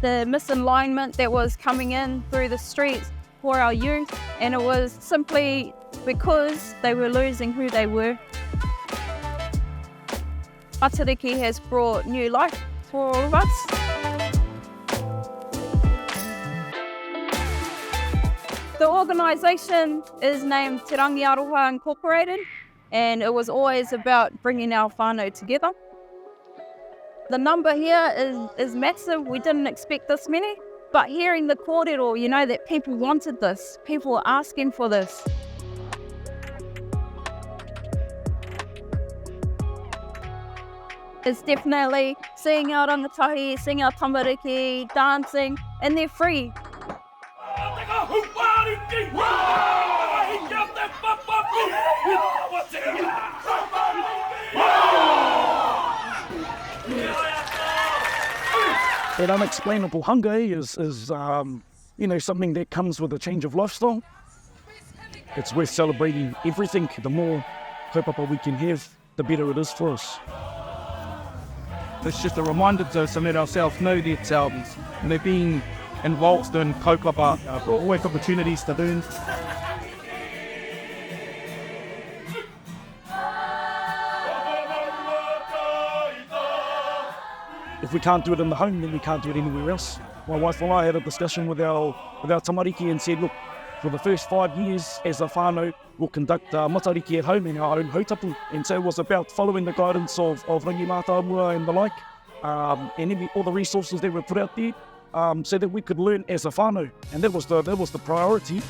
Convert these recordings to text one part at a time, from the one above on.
the misalignment that was coming in through the streets for our youth, and it was simply because they were losing who they were. Matariki has brought new life for all of us. The organisation is named Te Aotearoa Incorporated, and it was always about bringing our whānau together. The number here is massive. We didn't expect this many, but hearing the kōrero, you know, that people wanted this, people were asking for this. It's definitely seeing our rangatahi, seeing our tamariki, dancing, and they're free. That unexplainable hunger is something that comes with a change of lifestyle. It's worth celebrating everything. The more kaupapa we can have, the better it is for us. It's just a reminder to let ourselves know that being involved in kaupapa, always opportunities to learn. If we can't do it in the home, then we can't do it anywhere else. My wife and I had a discussion with our tamariki and said, look, for the first 5 years as a whānau, we'll conduct matariki at home in our own hautapu. And so it was about following the guidance of Rangi Mātāmua and the like, and all the resources that were put out there, so that we could learn as a whānau. And that was the priority.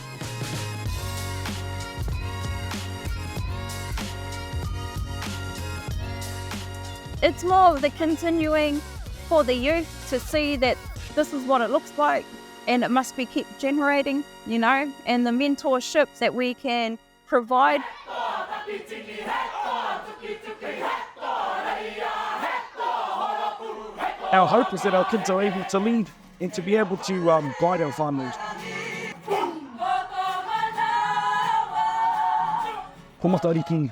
It's more of the continuing for the youth to see that this is what it looks like and it must be kept generating, you know, and the mentorship that we can provide. Our hope is that our kids are able to lead and to be able to guide our whānau. Ko Matariki,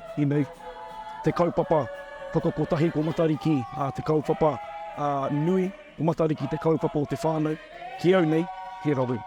te kaupapa whakakotahi ko Matariki, te kaupapa nui ko Matariki, te kaupapa o te whānau. Ki au nei, he raru.